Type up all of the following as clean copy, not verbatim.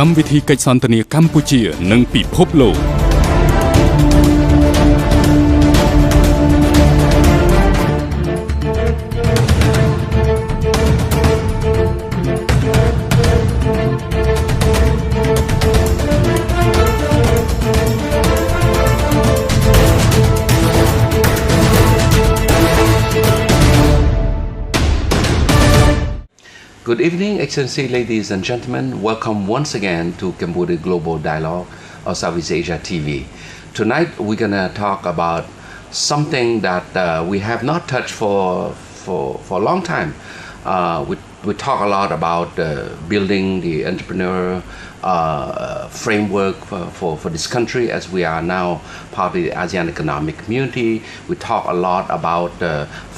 កម្មវិធីកិច្ចសន្ទនាកម្ពុជានិងពិភពលោក Good evening, Excellency, ladies and gentlemen. Welcome once again to Cambodia Global Dialogue of Southeast Asia TV. Tonight we're going to talk about something that we have not touched for a long time. We talk a lot about building the entrepreneur framework for this country as we are now part of the ASEAN Economic Community. We talk a lot about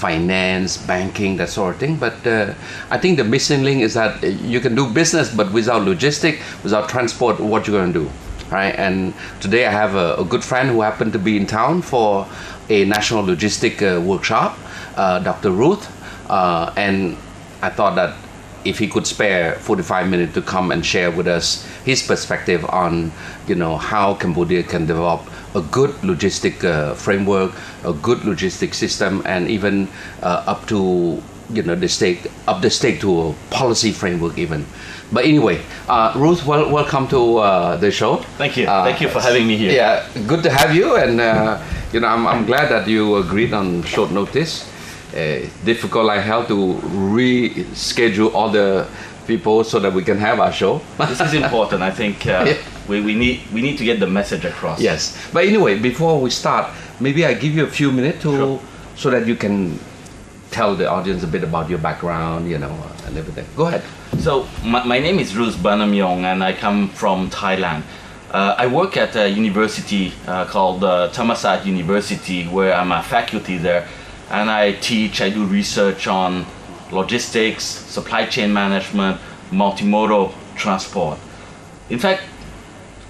finance, banking, that sort of thing. But I think the missing link is that you can do business, but without logistics, without transport, what you're going to do, right? And today I have a good friend who happened to be in town for a national logistic workshop, Dr. Ruth, and I thought that if he could spare 45 minutes to come and share with us his perspective on, how Cambodia can develop a good logistic framework, a good logistic system, and even up to the stake to a policy framework even. But anyway, Ruth, welcome to the show. Thank you. Thank you for having me here. Yeah, good to have you, and I'm glad that you agreed on short notice. Difficult like hell to reschedule all the people so that we can have our show. This is important. I think we need to get the message across. Yes. But anyway, before we start, maybe I give you a few minutes so that you can tell the audience a bit about your background, and everything. Go ahead. So my name is Ruth Banamyong, and I come from Thailand. I work at a university called Thammasat University, where I'm a faculty there. And I teach, I do research on logistics, supply chain management, multimodal transport. In fact,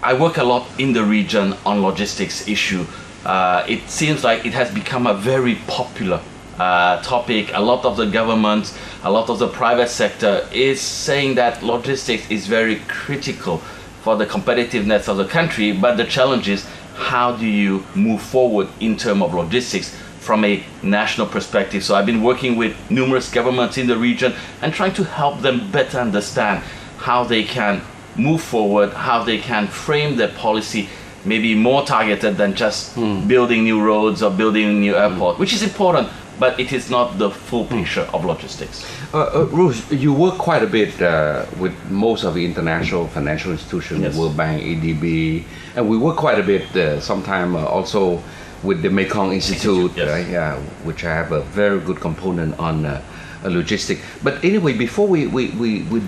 I work a lot in the region on logistics issue. It seems like it has become a very popular topic. A lot of the government, a lot of the private sector is saying that logistics is very critical for the competitiveness of the country, but the challenge is how do you move forward in terms of logistics from a national perspective. So I've been working with numerous governments in the region and trying to help them better understand how they can move forward, how they can frame their policy maybe more targeted than just building new roads or building a new airport, which is important, but it is not the full picture of logistics. Ruth, you work quite a bit with most of the international financial institutions, Yes. World Bank, ADB, and we work quite a bit sometime also with the Mekong Institute, yes. right? Yeah, which I have a very good component on logistics. But anyway, before we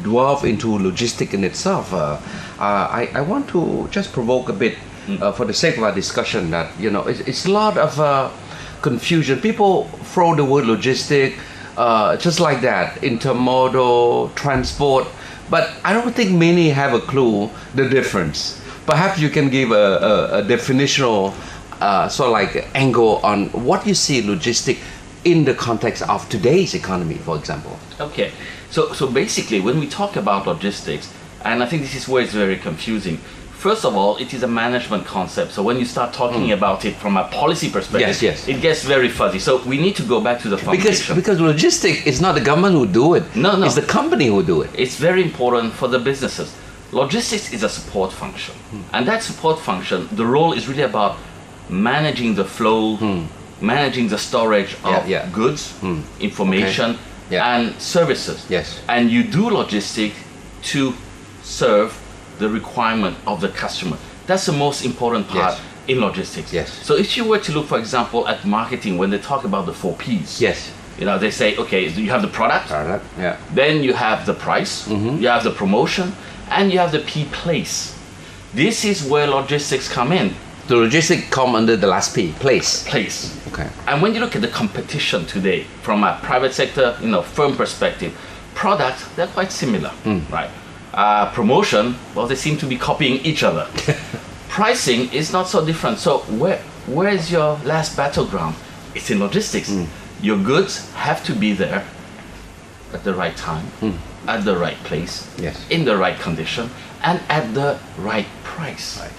delve into logistics in itself, I want to just provoke a bit for the sake of our discussion that, it's a lot of confusion. People throw the word logistic just like that, intermodal, transport, but I don't think many have a clue the difference. Perhaps you can give a definitional sort of like angle on what you see logistic in the context of today's economy, for example. Okay, so basically when we talk about logistics, and I think this is where it's very confusing. First of all, it is a management concept. So when you start talking about it from a policy perspective, Yes. it gets very fuzzy. So we need to go back to the foundation. Because logistics is not the government who do it. No. It's the company who do it. It's very important for the businesses. Logistics is a support function. And that support function, the role is really about managing the flow, managing the storage of goods, information, and services. Yes. And you do logistics to serve the requirement of the customer. That's the most important part in logistics. Yes. So if you were to look, for example, at marketing, when they talk about the 4 Ps, Yes. they say, okay, you have the product, then you have the price, you have the promotion, and you have the P, place. This is where logistics come in. The logistics come under the last P, place. Place. Okay. And when you look at the competition today, from a private sector, firm perspective, products, they're quite similar, right? Promotion, well, they seem to be copying each other. Pricing is not so different. So where is your last battleground? It's in logistics. Your goods have to be there at the right time, at the right place, Yes. in the right condition, and at the right price. Right.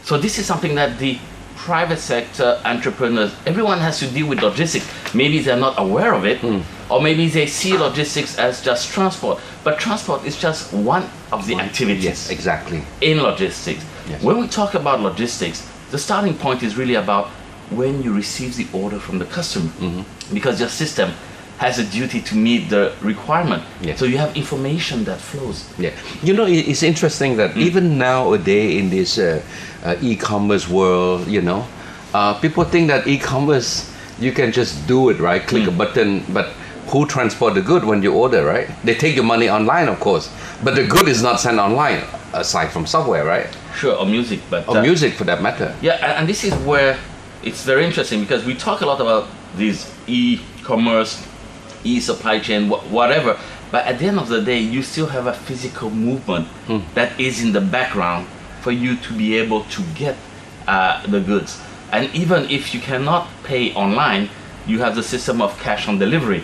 So this is something that the private sector entrepreneurs, everyone has to deal with logistics. Maybe they're not aware of it, or maybe they see logistics as just transport. But transport is just one of the activities Yes, exactly. in logistics. Yes. When we talk about logistics, the starting point is really about when you receive the order from the customer, because your system has a duty to meet the requirement. Yes. So you have information that flows. Yeah, you know, it's interesting that even nowadays in this e-commerce world, you know, people think that e-commerce, you can just do it, right? Click a button, but who transport the good when you order, right? They take your money online, of course, but the good is not sent online, aside from software, right? Sure, or music, but Or music, for that matter. yeah, and this is where it's very interesting, because we talk a lot about these e-commerce, e-supply chain, whatever, but at the end of the day, you still have a physical movement that is in the background for you to be able to get the goods. And even if you cannot pay online, you have the system of cash on delivery.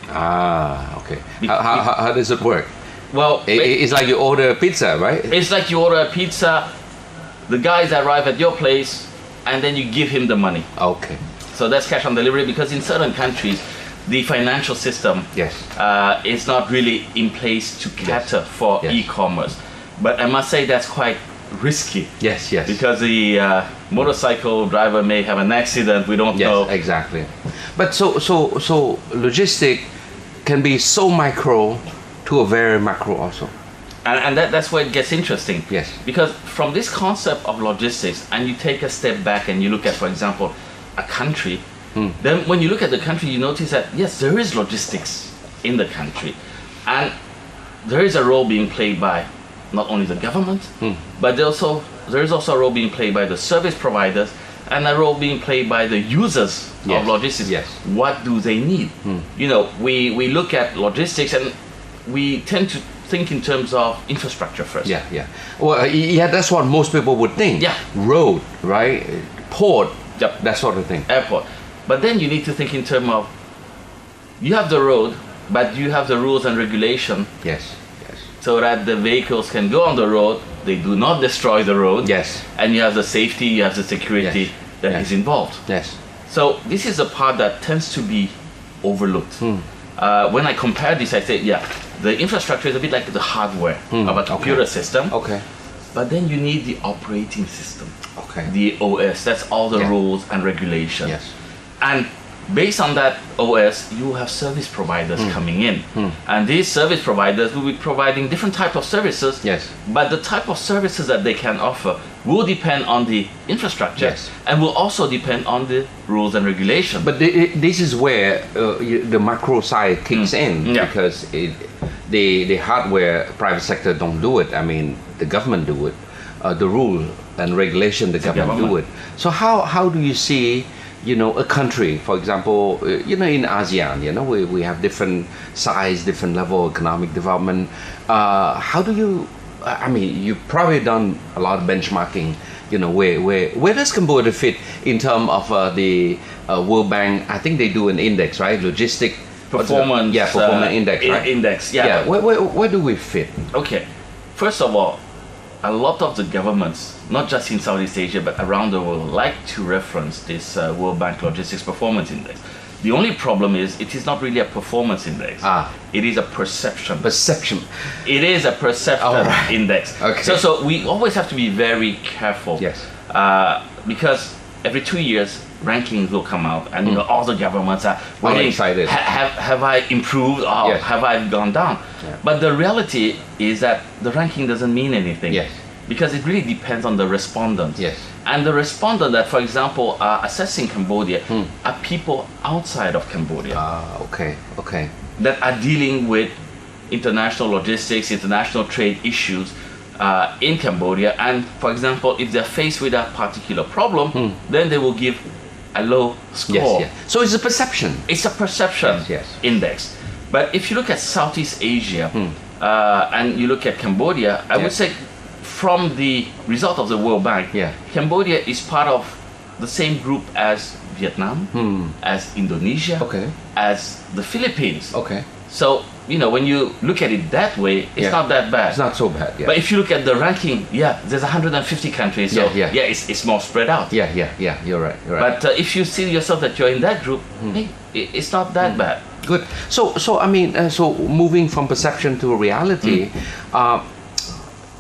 Ah, okay. How does it work? Well, It's like you order a pizza, right? it's like you order a pizza, the guys arrive at your place, and then you give him the money. Okay. So that's cash on delivery, because in certain countries, the financial system Yes. is not really in place to cater for Yes. e-commerce. But I must say that's quite risky, Yes, yes. because the motorcycle driver may have an accident, we don't Yes, know. exactly. But so logistic can be so micro to a very macro also. And that's where it gets interesting. Yes. Because from this concept of logistics, and you take a step back and you look at, for example, a country, then when you look at the country, you notice that, yes, there is logistics in the country. And there is a role being played by not only the government, but there is also a role being played by the service providers, and a role being played by the users Yes. of logistics. Yes. What do they need? You know, we look at logistics and we tend to think in terms of infrastructure first. Yeah, yeah. Well, yeah, that's what most people would think. Yeah. Road, right? Port, Yep. that sort of thing. Airport. But then you need to think in terms of, you have the road, but you have the rules and regulation Yes, yes. so that the vehicles can go on the road, they do not destroy the road. Yes. And you have the safety, you have the security Yes. that Yes. is involved. Yes. So this is a part that tends to be overlooked. When I compare this, I say, yeah, the infrastructure is a bit like the hardware of a computer system, Okay. but then you need the operating system, Okay. the OS. That's all the Yeah. rules and regulations. Yes. And based on that OS, you have service providers coming in. And these service providers will be providing different types of services. Yes. But the type of services that they can offer will depend on the infrastructure, Yes. and will also depend on the rules and regulations. But this is where the macro side kicks in, Yeah. because the hardware private sector don't do it. I mean, the government do it. The rule and regulation, the government do it. So how do you see, you know, a country, for example, you know, in ASEAN, you know, we have different size, different level of economic development. How do you, I mean, you've probably done a lot of benchmarking, you know, where does Cambodia fit in terms of the World Bank? I think they do an index, right? Logistic Performance. Yeah, performance index, right? Index, yeah. Yeah, where do we fit? Okay. First of all, a lot of the governments, not just in Southeast Asia, but around the world, like to reference this World Bank Logistics Performance Index. The only problem is it is not really a performance index. It is a perception. Perception. It is a perception right. index. Okay. So we always have to be very careful. Yes. Because every 2 years, rankings will come out, and you know, all the governments are waiting, excited. Have I improved or Yes. have I gone down? Yeah. But the reality is that the ranking doesn't mean anything. Yes. Because it really depends on the respondent. Yes. And the respondent that, for example, are assessing Cambodia are people outside of Cambodia Okay. that are dealing with international logistics, international trade issues in Cambodia. And for example, if they're faced with a particular problem, then they will give a low score. Yes. So it's a perception. It's a perception Yes. index. But if you look at Southeast Asia and you look at Cambodia, I would say from the result of the World Bank, Cambodia is part of the same group as Vietnam, as Indonesia, Okay. as the Philippines. Okay. So when you look at it that way, it's not that bad. It's not so bad. Yeah. But if you look at the ranking, there's 150 countries. So it's more spread out. Yeah. You're right. But if you see yourself that you're in that group, hey, it's not that bad. Good. So I mean, so moving from perception to reality,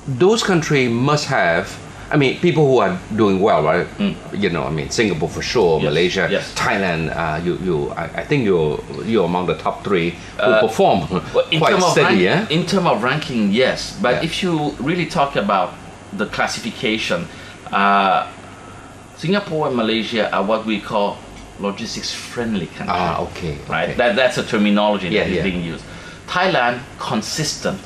those countries must have. I mean, people who are doing well, right? I mean, Singapore for sure, Malaysia, Thailand. I think you're among the top 3 who perform quite steady. In terms of ranking, yes. But if you really talk about the classification, Singapore and Malaysia are what we call logistics-friendly countries. Okay. Right. That's a terminology that is being used. Thailand, consistent.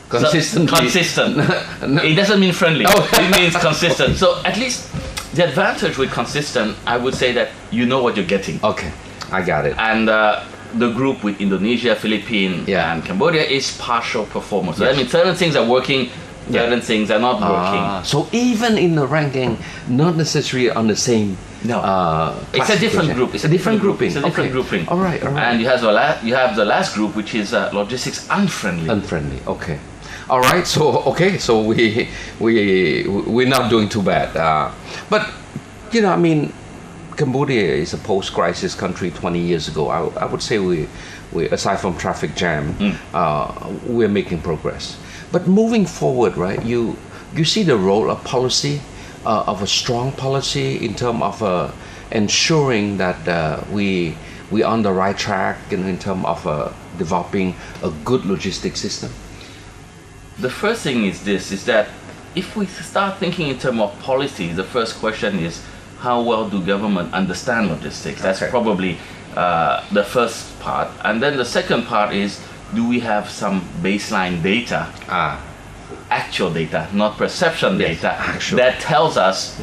Consistent. It doesn't mean friendly. It means consistent. So at least the advantage with consistent, I would say that you know what you're getting. Okay, I got it. And the group with Indonesia, Philippines, and Cambodia is partial performance. So that means certain things are working, certain things are not working. So even in the ranking, not necessarily on the same. It's a different group. It's a different grouping. It's a different grouping. All right. And you have the last group, which is logistics unfriendly. Unfriendly. Okay. All right. So we're not doing too bad. But I mean, Cambodia is a post-crisis country 20 years ago. I would say we aside from traffic jam, we're making progress. But moving forward, right? You see the role of policy, of a strong policy in terms of ensuring that we on the right track in terms of developing a good logistics system. The first thing is that if we start thinking in terms of policy, the first question is how well do government understand logistics? That's probably the first part. And then the second part is, do we have some baseline data, actual data, not perception data, that tells us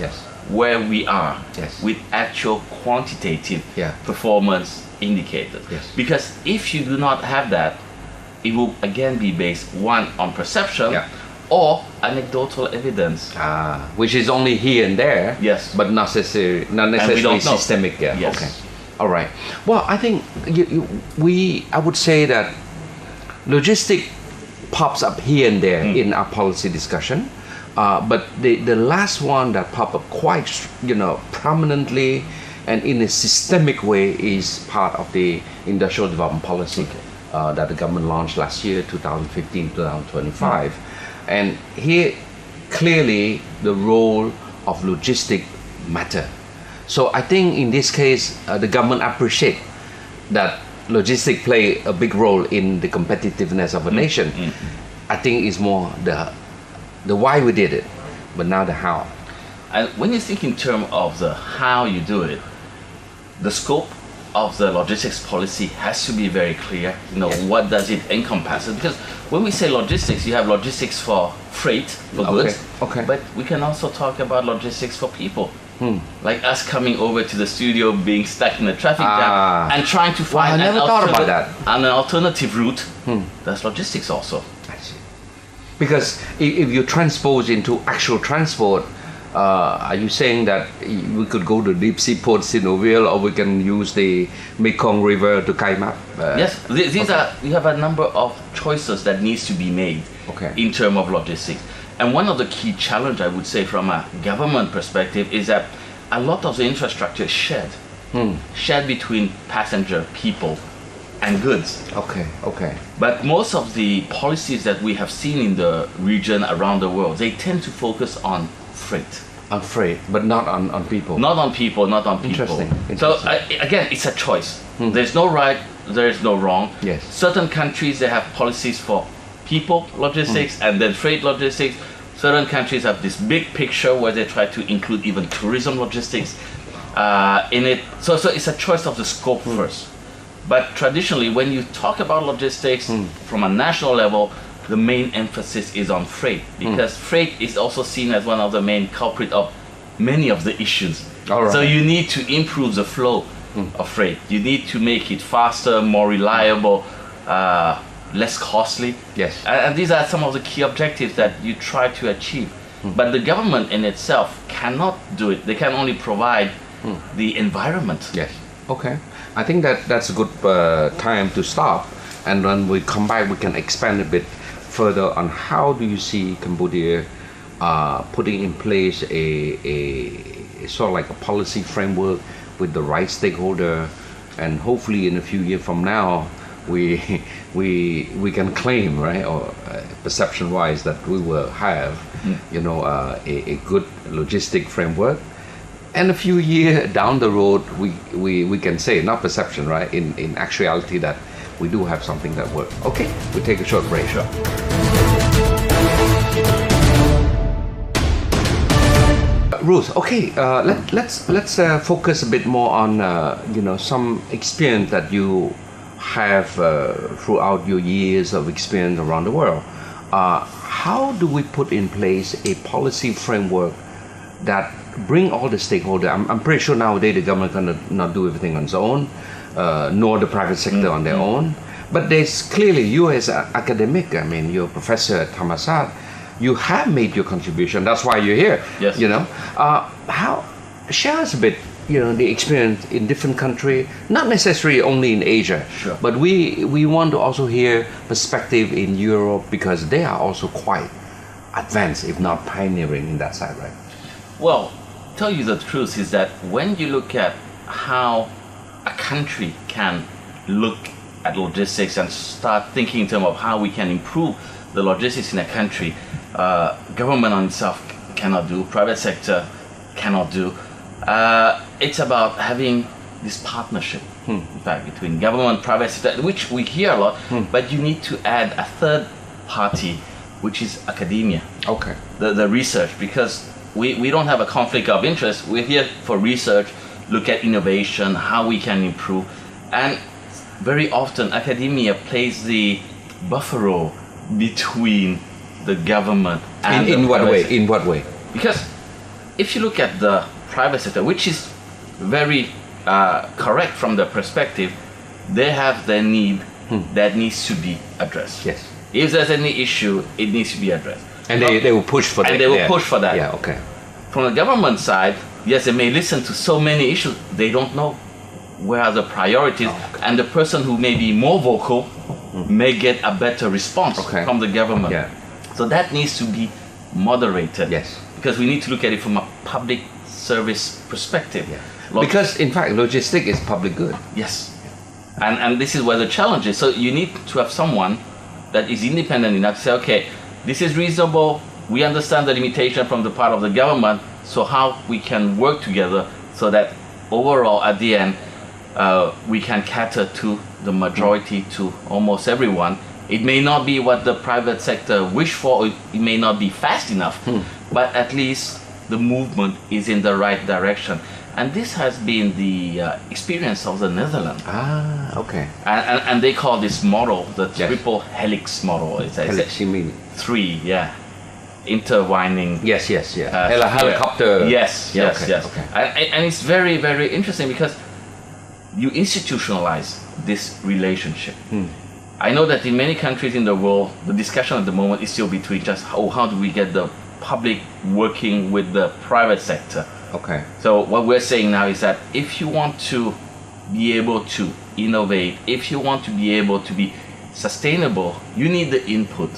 where we are with actual quantitative performance indicators? Because if you do not have that, it will again be based one on perception or anecdotal evidence, which is only here and there, but not necessarily systemic. Okay, all right. Well, I think I would say that logistic pops up here and there in our policy discussion, but the last one that popped up quite prominently and in a systemic way is part of the industrial development policy. That the government launched last year, 2015-2025. And here, clearly, the role of logistic matter. So I think in this case, the government appreciate that logistic play a big role in the competitiveness of a nation. I think it's more the why we did it, but now the how. And when you think in terms of the how you do it, the scope of the logistics policy has to be very clear. What does it encompass? Because when we say logistics, you have logistics for freight, for goods, but we can also talk about logistics for people. Like us coming over to the studio, being stuck in a traffic jam and trying to find I never thought about that. an alternative route. That's logistics also. I see. Because if you transpose into actual transport, are you saying that we could go to deep sea port Sinoville, or we can use the Mekong River to Kaimap? Yes, these are. You have a number of choices that needs to be made in terms of logistics. And one of the key challenge, I would say, from a government perspective, is that a lot of the infrastructure is shared, shared between passenger, people, and goods. Okay. But most of the policies that we have seen in the region around the world, they tend to focus on freight. On freight, but not on people. Not on people. Interesting. So again, it's a choice. There's no right, there's no wrong. Yes. Certain countries, they have policies for people logistics and then freight logistics. Certain countries have this big picture where they try to include even tourism logistics in it. So it's a choice of the scope first. But traditionally, when you talk about logistics from a national level, the main emphasis is on freight, because freight is also seen as one of the main culprit of many of the issues. So you need to improve the flow of freight. You need to make it faster, more reliable, less costly. Yes. And these are some of the key objectives that you try to achieve. But the government in itself cannot do it. They can only provide the environment. Yes. Okay. I think that's a good time to stop. and when we come back, we can expand a bit further on how do you see Cambodia putting in place a sort of like a policy framework with the right stakeholder, and hopefully in a few years from now, we can claim, right, or perception-wise, that we will have, a good logistic framework. And a few years down the road, we can say, not perception, right, in actuality, that we do have something that works. Okay, we take a short break. Sure. Ruth, okay, let's focus a bit more on some experience that you have throughout your years of experience around the world. How do we put in place a policy framework that bring all the stakeholders? I'm pretty sure nowadays the government cannot do everything on its own, nor the private sector on their own. But there's clearly, you as an academic, I mean, you're a professor at Thammasat, you have made your contribution. That's why you're here. Yes. Share us a bit, the experience in different countries, not necessarily only in Asia, Sure. but we want to also hear perspective in Europe, because they are also quite advanced, if not pioneering in that side, right? Well, tell you the truth is that when you look at how a country can look at logistics and start thinking in terms of how we can improve the logistics in a country, government on itself cannot do, private sector cannot do. It's about having this partnership, in fact, between government and private sector, which we hear a lot, but you need to add a third party, which is academia. Okay. The research, because we don't have a conflict of interest. We're here for research, look at innovation, how we can improve. And very often academia plays the buffer between the government and in the what private way? sector. In what way? Because if you look at the private sector, which is very correct from the perspective, they have their need that needs to be addressed. Yes. If there's any issue, it needs to be addressed. And they will push for that. And they will push for that. Yeah, okay. From the government side, yes, they may listen to so many issues, they don't know where are the priorities, and the person who may be more vocal may get a better response from the government. Yeah. So that needs to be moderated. Yes. Because we need to look at it from a public service perspective. Yeah. Because in fact, logistics is public good. Yes. And this is where the challenge is. So you need to have someone that is independent enough to say, okay, this is reasonable, we understand the limitation from the part of the government, so how we can work together so that overall at the end we can cater to the majority, to almost everyone. It may not be what the private sector wish for, it may not be fast enough, but at least the movement is in the right direction. And this has been the experience of the Netherlands. Ah, okay. And they call this model the triple helix model. Helix, you mean? Three, intertwining. Yes. Helicopter. Yes. Okay. And it's very, very interesting because you institutionalize this relationship. I know that in many countries in the world, the discussion at the moment is still between just how do we get the public working with the private sector. Okay. So what we're saying now is that if you want to be able to innovate, if you want to be able to be sustainable, you need the input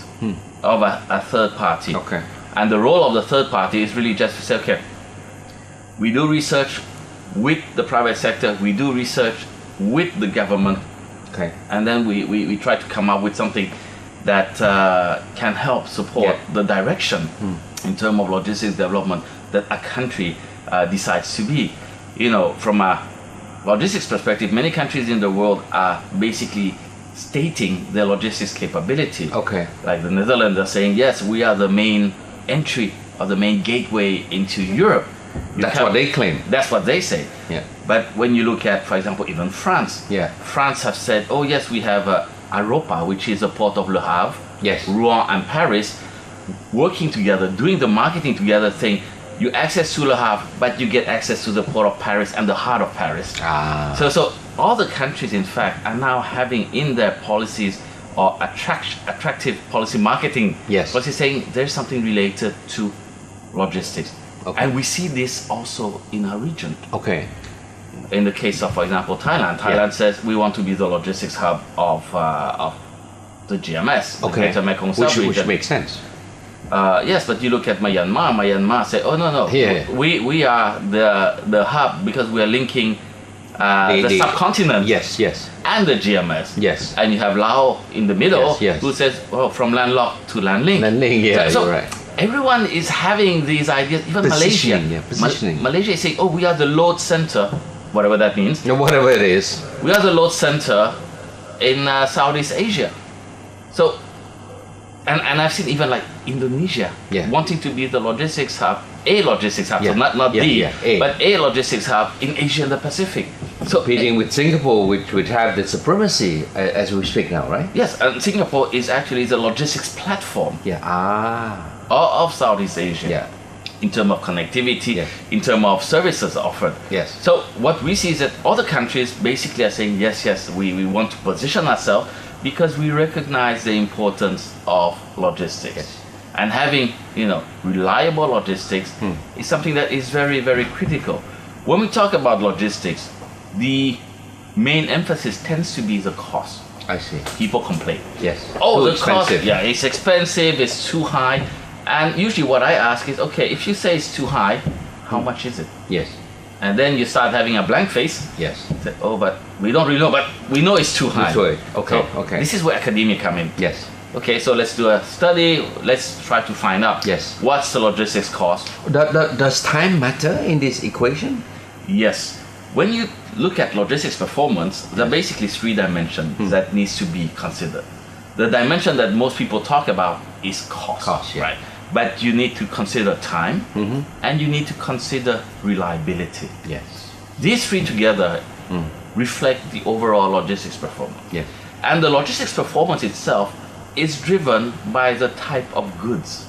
of a third party. Okay. And the role of the third party is really just to say, okay, we do research with the private sector, we do research with the government, okay, and then we try to come up with something that can help support the direction in terms of logistics development that a country decides to be. You know, from a logistics perspective, many countries in the world are basically stating their logistics capability. Okay. Like the Netherlands are saying, yes, we are the main entry or the main gateway into Europe. That's what they claim. That's what they say. Yeah. But when you look at, for example, even France, Yeah. France have said, oh yes, we have Europa, which is a port of Le Havre, Yes. Rouen and Paris, working together, doing the marketing together, saying you access to Le Havre, but you get access to the port of Paris and the heart of Paris. Ah. So all the countries, in fact, are now having in their policies or attractive policy marketing Yes. policy saying there's something related to logistics. Okay. And we see this also in our region. Okay. in the case of, for example, Thailand says we want to be the logistics hub of the GMS, the Greater Mekong Sub-region. Which makes sense. Yes, but you look at Myanmar. Myanmar say, oh no, we are the hub because we are linking the subcontinent. Yes. And the GMS. Yes. And you have Laos in the middle, yes. who says, oh, from landlocked to landlink. Landlink, yeah, so you're right. Everyone is having these ideas. Even Positioning. Malaysia is saying, oh, we are the load center, whatever that means. No, whatever it is. We are the load center in Southeast Asia. So, and I've seen even like Indonesia wanting to be the logistics hub, a logistics hub, so not but a logistics hub in Asia and the Pacific. So competing with Singapore, which would have the supremacy as we speak now, right? Yes, and Singapore is actually the logistics platform. Of Southeast Asia. In terms of connectivity, in terms of services offered. So what we see is that other countries basically are saying, yes, we want to position ourselves because we recognize the importance of logistics. And having, reliable logistics is something that is very, very critical. When we talk about logistics, the main emphasis tends to be the cost. I see. People complain. Oh, the expensive. cost, it's expensive, it's too high. And usually what I ask is, okay, if you say it's too high, how much is it? And then you start having a blank face. Say, oh, but we don't really know, but we know it's too high. Okay. This is where academia come in. Okay, so let's do a study. Let's try to find out. What's the logistics cost? Does time matter in this equation? Yes. When you look at logistics performance, there are basically three dimensions that needs to be considered. The dimension that most people talk about is cost, right? But you need to consider time, and you need to consider reliability. These three together reflect the overall logistics performance. And the logistics performance itself is driven by the type of goods.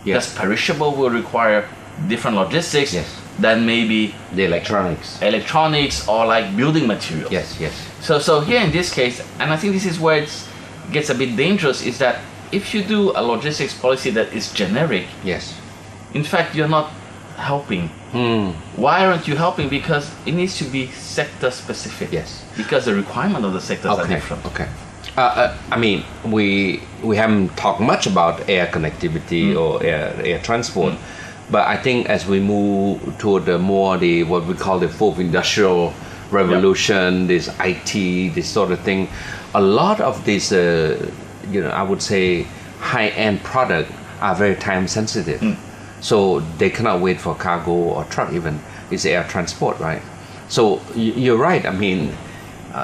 Because perishable will require different logistics than maybe the electronics or like building materials. So here in this case, and I think this is where it gets a bit dangerous, is that if you do a logistics policy that is generic, in fact you're not helping. Why aren't you helping? Because it needs to be sector specific. Because the requirement of the sectors are different. I mean, we haven't talked much about air connectivity or air transport, but I think as we move toward what we call the fourth industrial revolution, this IT, this sort of thing, a lot of these, I would say, high-end products are very time sensitive. So they cannot wait for cargo or truck even. It's air transport, right? So you're right. I mean,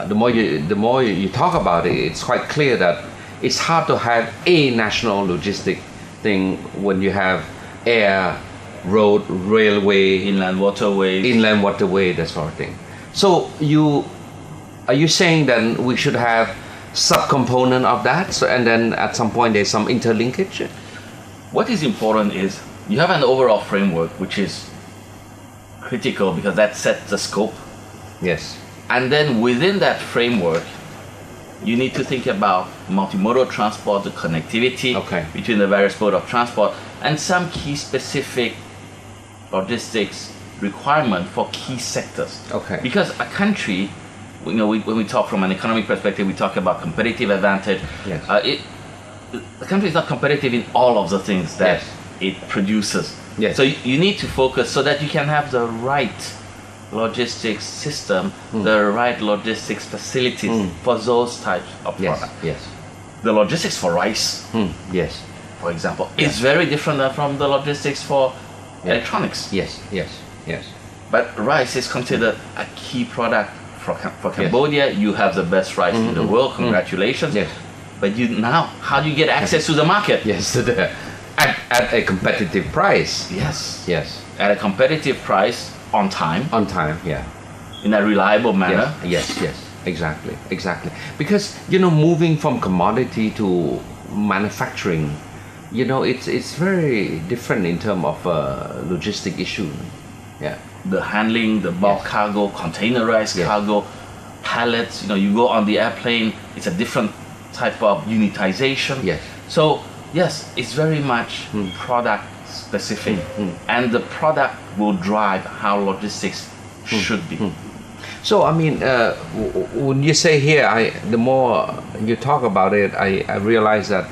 the more you talk about it, it's quite clear that it's hard to have a national logistic thing when you have air, road, railway, inland waterway, that sort of thing. So are you saying that we should have subcomponent of that? So, and then at some point there's some interlinkage? What is important is you have an overall framework which is critical because that sets the scope. And then within that framework, you need to think about multimodal transport, the connectivity between the various modes of transport, and some key specific logistics requirement for key sectors. Because a country, when we talk from an economic perspective, we talk about competitive advantage. The country is not competitive in all of the things that it produces. So you need to focus so that you can have the right logistics system, the right logistics facilities for those types of products. The logistics for rice, for example, is very different from the logistics for electronics. But rice is considered a key product for Cambodia. You have the best rice in the world. Congratulations. But how do you get access to the market? At a competitive price. At a competitive price. On time, in a reliable manner. Exactly. Because moving from commodity to manufacturing, it's very different in terms of logistic issue. The handling, the bulk cargo, containerized cargo, pallets. You go on the airplane, it's a different type of unitization. So it's very much product specific, and the product will drive how logistics should be. So I mean, when you say here, the more you talk about it, I realize that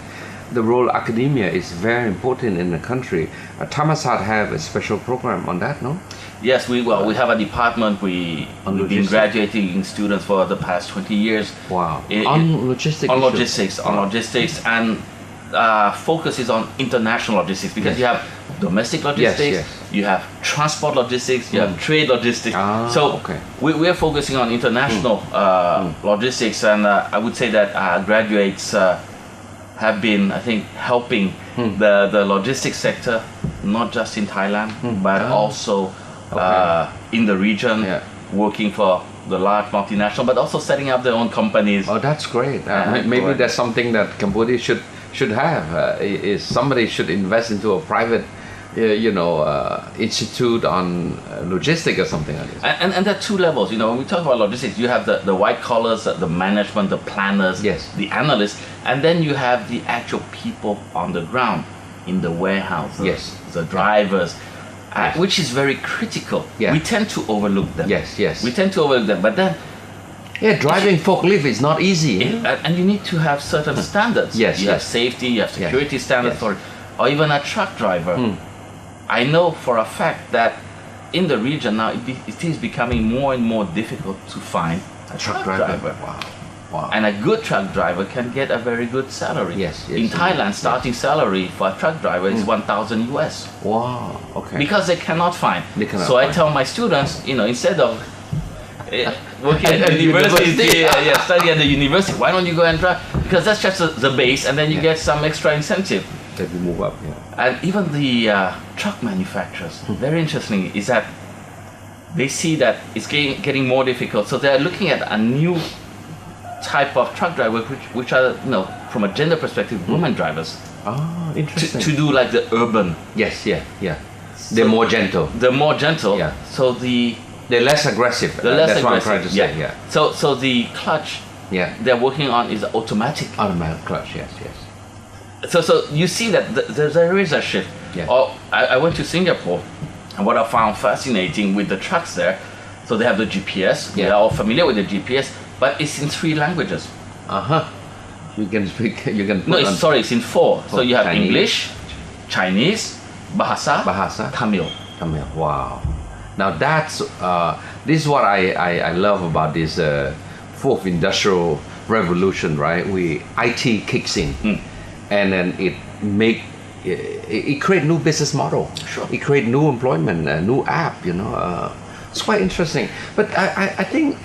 the role of academia is very important in the country. Thammasat have a special program on that, no? Yes, we have a department. We've been graduating students for the past 20 years. Wow. On logistics. On logistics, and focus is on international logistics, because you have domestic logistics, you have transport logistics, you have trade logistics. We are focusing on international logistics, and I would say that our graduates have been, I think, helping the logistics sector, not just in Thailand, but also in the region, working for the large multinational, but also setting up their own companies. Oh, that's great. Maybe that's something that Cambodia should have. Is somebody should invest into a private institute on logistics or something like this. And there are two levels. When we talk about logistics, you have the white collars, the management, the planners, the analysts, and then you have the actual people on the ground in the warehouses, the drivers, which is very critical. We tend to overlook them. We tend to overlook them, but then driving forklift is not easy. And you need to have certain standards. You have safety, you have security standards for it, or even a truck driver. I know for a fact that in the region now it is becoming more and more difficult to find a truck driver. Wow. And a good truck driver can get a very good salary. In Thailand, starting salary for a truck driver is 1,000 US. Wow. Okay. Because they cannot find. I tell my students, instead of working at the university, study at the university, why don't you go and drive? Because that's just the base, and then you get some extra incentive. That we move up, And even the truck manufacturers, very interesting, is that they see that it's getting more difficult, so they're looking at a new type of truck driver, which are, from a gender perspective, women drivers. Oh, interesting. To do like the urban. They're more gentle. So they're less aggressive. That's what I'm trying to say. So the clutch they're working on is automatic. Automatic clutch. Yes. So you see that there is a shift. I went to Singapore, and what I found fascinating with the trucks there, so they have the GPS. They're all familiar with the GPS, but it's in 3 languages. You can speak. You can. It's in 4. So you have Chinese, English, Chinese, Bahasa, Tamil. Wow. Now that's this is what I love about this fourth industrial revolution, right? IT kicks in. And then it create new business model. It create new employment, a new app. It's quite interesting. But I think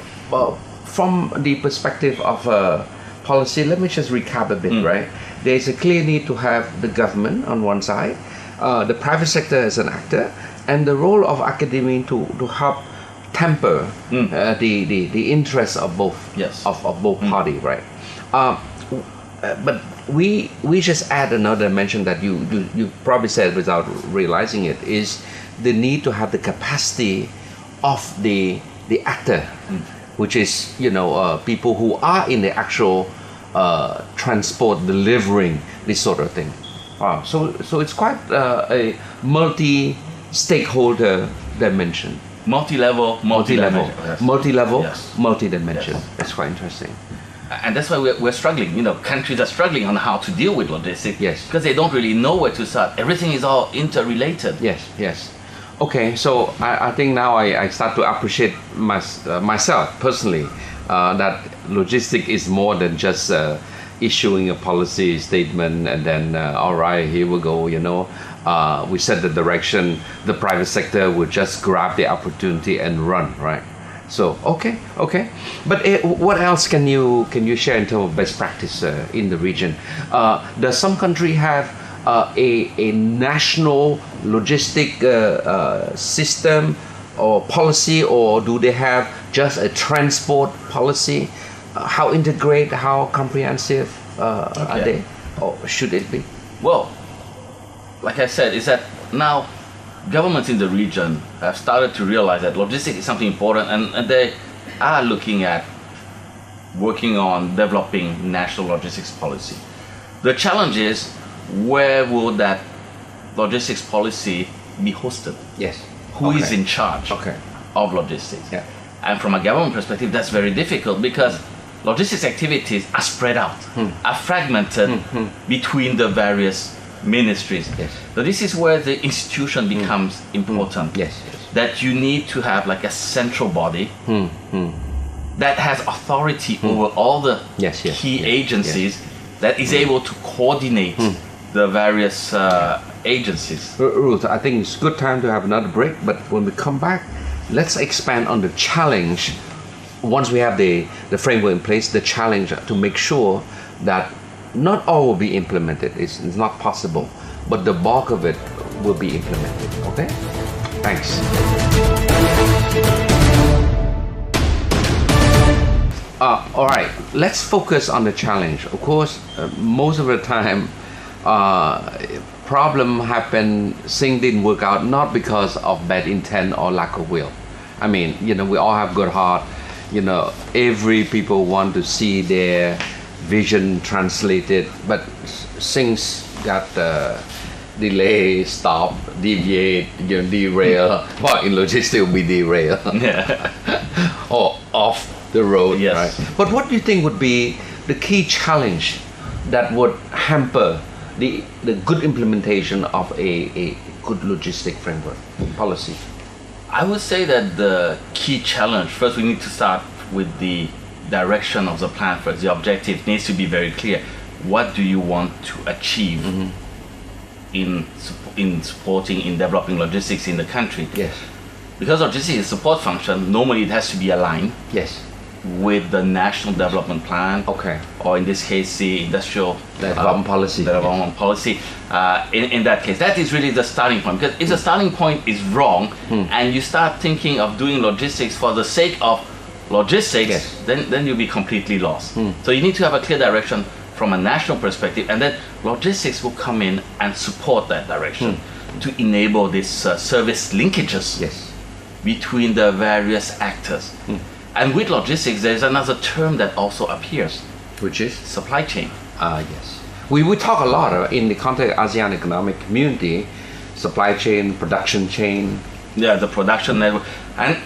from the perspective of policy, let me just recap a bit. Right, there is a clear need to have the government on one side, the private sector as an actor, and the role of academia to help temper the interests of both of both parties. Right, but we just add another dimension that you probably said without realizing it, is the need to have the capacity of the actor, which is people who are in the actual transport, delivering this sort of thing. So it's quite a multi-stakeholder dimension. Multi-level, multi-dimension. That's quite interesting. And that's why we're struggling. Countries are struggling on how to deal with logistics. Because they don't really know where to start. Everything is all interrelated. Yes. Okay, so I think now I start to appreciate myself personally, that logistics is more than just issuing a policy statement and then all right, here we go. We set the direction. The private sector will just grab the opportunity and run. Right. So okay. But what else can you share in terms of best practice in the region? Does some country have a national logistic system or policy, or do they have just a transport policy? How integrated, how comprehensive are they, or should it be? Well, like I said, is that now governments in the region have started to realize that logistics is something important, and they are looking at working on developing national logistics policy. The challenge is, where will that logistics policy be hosted? Yes. Who is in charge of logistics. Yeah. And from a government perspective, that's very difficult because logistics activities are spread out, are fragmented between the various ministries. Yes. So this is where the institution becomes important. Yes. That you need to have like a central body that has authority over all the key agencies that is able to coordinate the various agencies. Ruth, I think it's a good time to have another break, but when we come back, let's expand on the challenge. Once we have the framework in place, the challenge to make sure that not all will be implemented. It's not possible, but the bulk of it will be implemented. Okay? Thanks. All right, let's focus on the challenge. Of course, most of the time, problem happen, things didn't work out, not because of bad intent or lack of will. I mean, we all have good heart. Every people want to see their vision translated, but things got delay, stop, deviate, derail. Well, in logistics, it will be derail. Or off the road, right? But what do you think would be the key challenge that would hamper the good implementation of a good logistic framework policy? I would say that the key challenge, first we need to start with the direction of the plan first. The objective needs to be very clear. What do you want to achieve in supporting, in developing logistics in the country? Yes. Because logistics is a support function, normally it has to be aligned with the national development plan. Okay. Or in this case, the industrial development policy. Development policy. In that case, that is really the starting point. Because if the starting point is wrong, and you start thinking of doing logistics for the sake of logistics, then you'll be completely lost. So you need to have a clear direction from a national perspective, and then logistics will come in and support that direction to enable these service linkages between the various actors. And with logistics, there's another term that also appears, which is supply chain. Yes. We talk a lot in the context of ASEAN Economic Community, supply chain, production chain. Yeah, the production network, and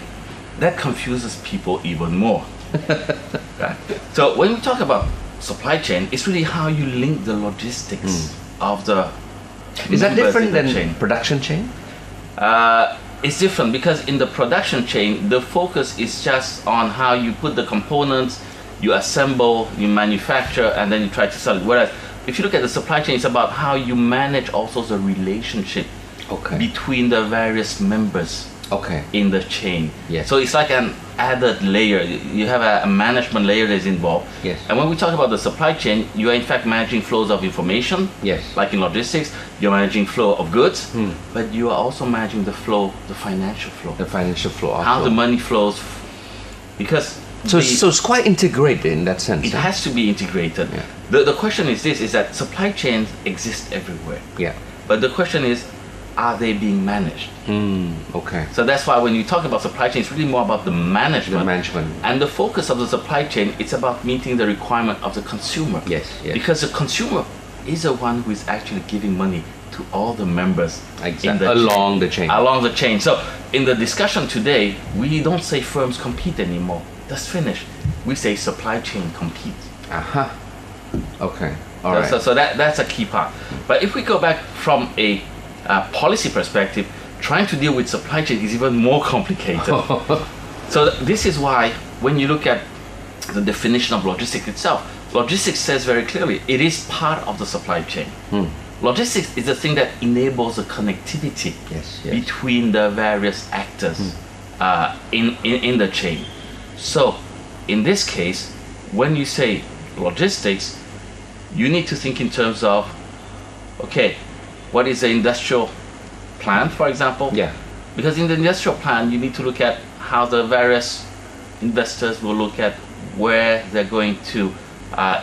that confuses people even more. Right? So when we talk about supply chain, it's really how you link the logistics of the. Is that different than chain. Production chain? It's different because in the production chain, the focus is just on how you put the components, you assemble, you manufacture, and then you try to sell it. Whereas if you look at the supply chain, it's about how you manage also the relationship between the various members in the chain. Yes. So it's like an added layer. You have a management layer that's involved. Yes. And when we talk about the supply chain, you are in fact managing flows of information. Yes. Like in logistics, you're managing flow of goods, but you are also managing the flow, the financial flow. The financial flow. How the money flows, because so it's quite integrated in that sense. It has to be integrated. Yeah. The question is this: is that supply chains exist everywhere. Yeah. But the question is, are they being managed? Okay. So that's why when you talk about supply chain, it's really more about the management. The management. And the focus of the supply chain, it's about meeting the requirement of the consumer. Yes. Because the consumer is the one who is actually giving money to all the members along the chain. Along the chain. So in the discussion today, we don't say firms compete anymore. That's finished. We say supply chain compete. Okay. All right. So that's a key part. But if we go back from a policy perspective, trying to deal with supply chain is even more complicated. So this is why when you look at the definition of logistics itself, logistics says very clearly it is part of the supply chain. Logistics is the thing that enables the connectivity between the various actors in the chain. So in this case, when you say logistics, you need to think in terms of, okay, what is the industrial plan, for example? Yeah. Because in the industrial plan, you need to look at how the various investors will look at where they're going to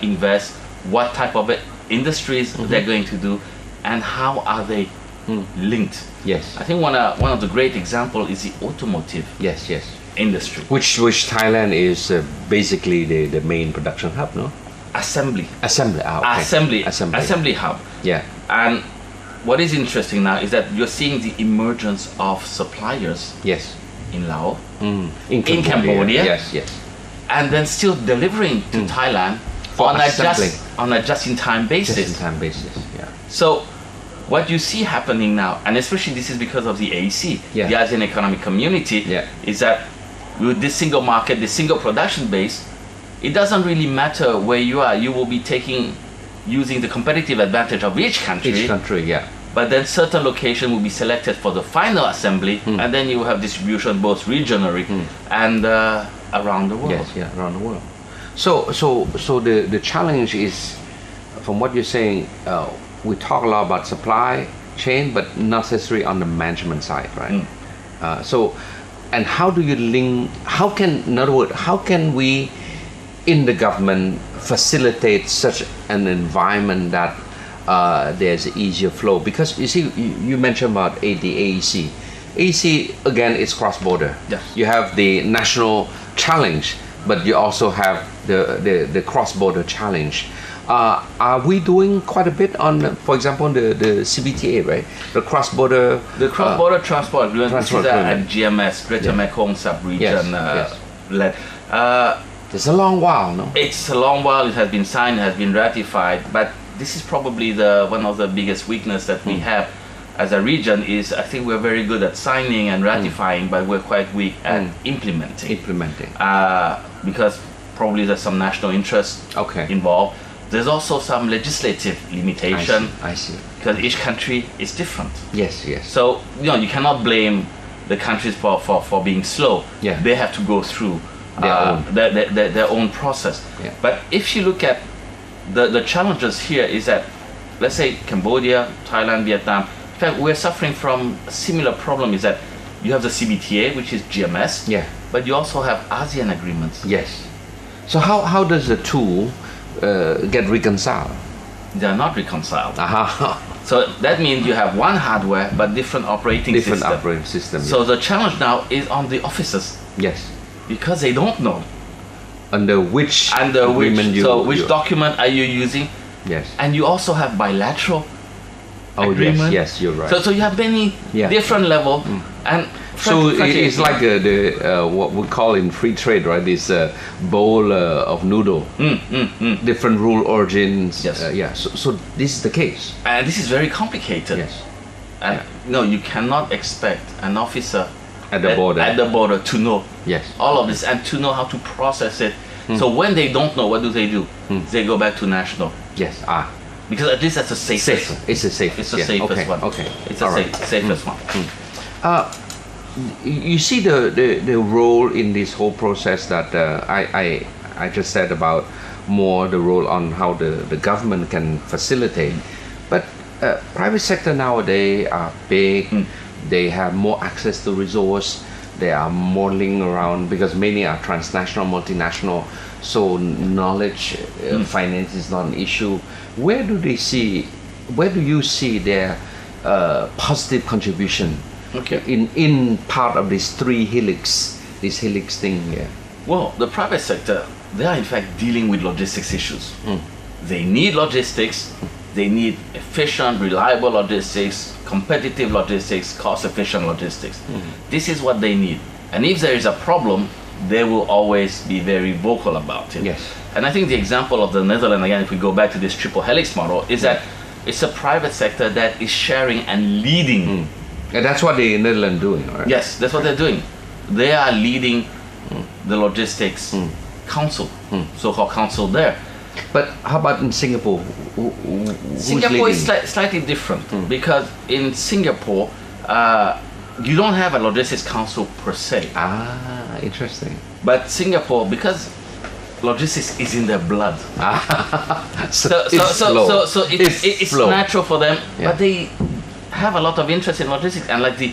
invest, what type of industries they're going to do, and how are they linked. Yes. I think one of the great examples is the automotive industry. Which Thailand is basically the main production hub, no? Assembly hub. Yeah. And what is interesting now is that you're seeing the emergence of suppliers. Yes. in Laos, In Cambodia. Yes, yes. and then still delivering to Thailand For on assembling. a just-in-time basis. Just-in-time basis, yeah. So what you see happening now, and especially this is because of the AEC, Yeah. the ASEAN Economic Community, Yeah. is that with this single market, this single production base, it doesn't really matter where you are. You will be using the competitive advantage of each country. Each country, yeah. But then certain location will be selected for the final assembly, and then you will have distribution both regionally and around the world. Yes, yeah, around the world. So the challenge is, from what you're saying, we talk a lot about supply chain, but not necessarily on the management side, right? And how do you link? In other words, how can we, in the government, facilitate such an environment that there's easier flow? Because you see, you mentioned about the AEC. AEC again is cross-border. Yes. You have the national challenge, but you also have the cross-border challenge. Are we doing quite a bit on, for example, the CBTA, right? The cross-border. The cross-border transport agreement, this is transport at agreement. GMS, Greater Mekong Sub-Region. Yes, led. It's a long while, no? It's a long while. It has been signed, it has been ratified, but this is probably one of the biggest weakness that we have as a region. Is I think we're very good at signing and ratifying, but we're quite weak at implementing. Because probably there's some national interest involved. There's also some legislative limitation. I see. Because each country is different. Yes, yes. So you cannot blame the countries for being slow. Yeah. They have to go through their own process. Yeah. But if you look at the challenges here, is that, let's say Cambodia, Thailand, Vietnam, in fact we're suffering from a similar problem. Is that you have the CBTA, which is GMS, but you also have ASEAN agreements. Yes. So how does the two get reconciled? They are not reconciled. So that means you have one hardware but different operating system. So the challenge now is on the officers. Yes. Because they don't know. Under which which document are you using? Yes. And you also have bilateral agreement. Yes, you're right. So you have many different levels, and it's like what we call in free trade, right? This bowl of noodle, different rule origins. Yes. So this is the case, and this is very complicated. Yes. And you cannot expect an officer at the border to know all of this and to know how to process it. So when they don't know, what do? They go back to national. Yes. Because at least that's the safest. It's the safest. It's the safest one. Okay. It's the safest one. You see the role in this whole process that I just said about more the role on how the government can facilitate, but private sector nowadays are big. They have more access to resource. They are modeling around because many are transnational, multinational. So knowledge, finance is not an issue. Where do you see their positive contribution in part of this this helix thing here? Well, the private sector, they are in fact dealing with logistics issues. They need logistics. They need efficient, reliable logistics, competitive logistics, cost-efficient logistics. This is what they need. And if there is a problem, they will always be very vocal about it. Yes. And I think the example of the Netherlands, again, if we go back to this triple helix model, is that it's a private sector that is sharing and leading. And that's what the Netherlands doing, right? Yes, that's what they're doing. They are leading the logistics council, so-called council there. But how about in Singapore? Singapore is slightly different because in Singapore, you don't have a logistics council per se. Interesting. But Singapore, because logistics is in their blood, so it's natural for them. But they have a lot of interest in logistics, and like the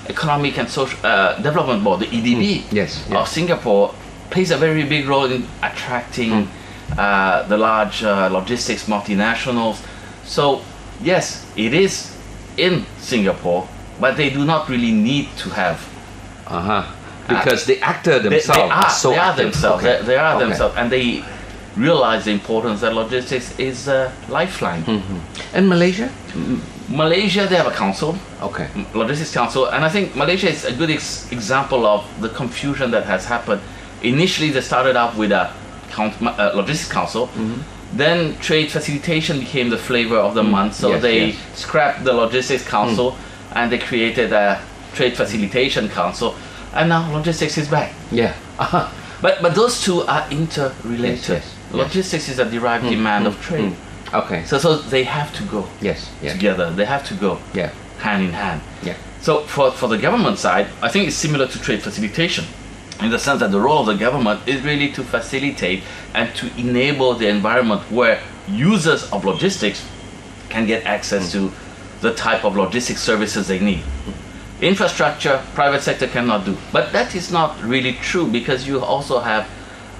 Economic and Social Development Board, the EDB of Singapore, plays a very big role in attracting the large logistics multinationals. So yes, it is in Singapore, but they do not really need to have. Because the actor themselves they are themselves. They are themselves, and they realize the importance that logistics is a lifeline. And Malaysia? Malaysia, they have a council, Okay. logistics council, and I think Malaysia is a good example of the confusion that has happened. Initially, they started out with a logistics council. Then trade facilitation became the flavor of the month, so Yes, they yes. scrapped the logistics council and they created a trade facilitation council, and now logistics is back. Yeah. But those two are interrelated. Yes, yes, Logistics is a derived demand of trade. Okay. So they have to go Yes. Yeah. together. They have to go Yeah. hand in hand. Yeah. So for the government side, I think it's similar to trade facilitation, in the sense that the role of the government is really to facilitate and to enable the environment where users of logistics can get access to the type of logistics services they need. Infrastructure, private sector cannot do. But that is not really true, because you also have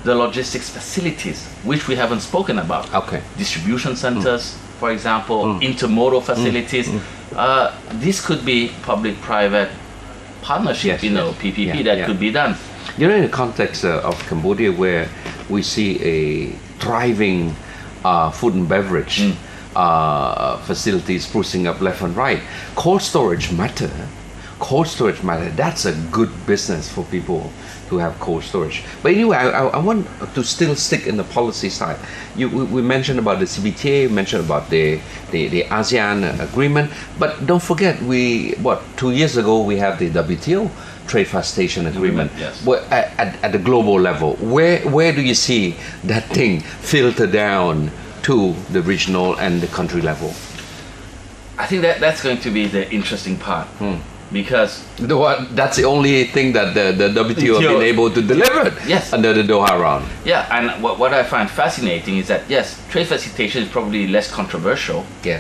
the logistics facilities, which we haven't spoken about. Okay. Distribution centers, for example, intermodal facilities. This could be public-private partnership, Yes, yes. PPP, Yeah, that yeah. could be done. In the context of Cambodia, where we see a thriving food and beverage facilities sprucing up left and right, cold storage matter. That's a good business for people to have cold storage. But anyway, I want to still stick in the policy side. We mentioned about the CBTA, mentioned about the ASEAN agreement, but don't forget, 2 years ago we have the WTO trade facilitation agreement. Yes. At the global level, where do you see that thing filter down to the regional and the country level? I think that's going to be the interesting part. Because That's the only thing that the WTO have been able to deliver Yes. under the Doha round. yeah, and what I find fascinating is that yes, trade facilitation is probably less controversial, Yeah.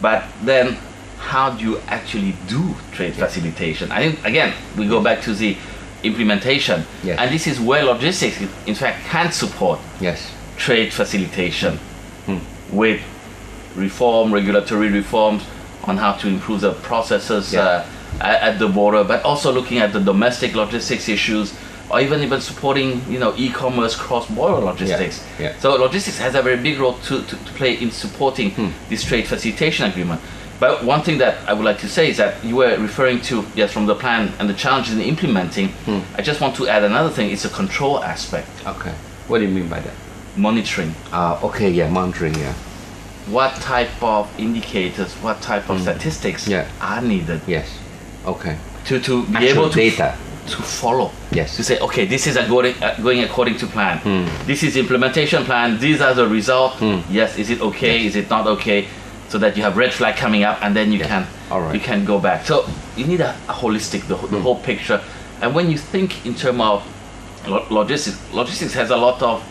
but then how do you actually do trade facilitation? I think again we go back to the implementation, Yes. and this is where logistics in fact can support Yes. trade facilitation with regulatory reforms on how to improve the processes Yeah. at the border, but also looking at the domestic logistics issues, or even supporting e-commerce cross-border logistics. Yeah. So logistics has a very big role to play in supporting this trade facilitation agreement. But one thing that I would like to say is that you were referring to, yes, from the plan and the challenges in implementing. I just want to add another thing. It's a control aspect, Okay. What do you mean by that? monitoring. Okay. Yeah. Monitoring. Yeah. What type of indicators, what type of statistics Yeah. are needed Yes. Okay. to be Actual able to data. to follow. Yes. To say, okay, this is going according to plan. This is implementation plan. These are the results. Yes, is it okay? Yes. Is it not okay? So that you have red flag coming up, and then you can All right. you can go back. So you need a holistic, the whole picture. And when you think in terms of logistics has a lot of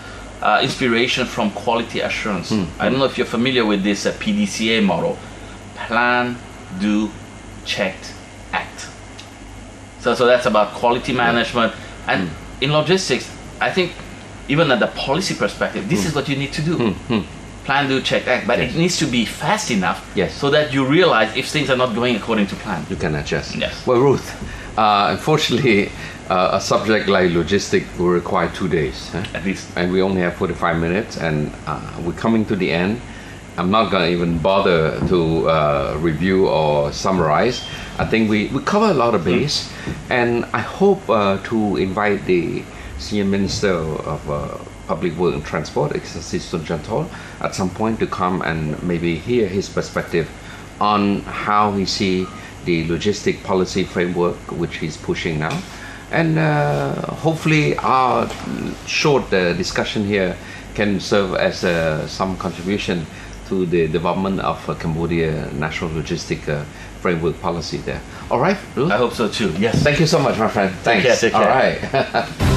inspiration from quality assurance. I don't know if you're familiar with this PDCA model: plan, do, check, act. So that's about quality management. And in logistics, I think even at the policy perspective, this is what you need to do. Plan, do, check, act. But it needs to be fast enough Yes. so that you realize if things are not going according to plan. You can adjust. Yes. Well, Ruth, unfortunately, a subject like logistics will require 2 days. At least. And we only have 45 minutes, and we're coming to the end. I'm not going to even bother to review or summarize. I think we cover a lot of base, and I hope to invite the Senior Minister of Public Work and Transport, Excellency Sun Chantol, at some point to come and maybe hear his perspective on how he see the logistic policy framework which he's pushing now. And hopefully our short discussion here can serve as some contribution to the development of Cambodia national logistic framework policy there. All right, Ruth? I hope so too. Yes. Thank you so much, my friend. Thanks. Take care. All right.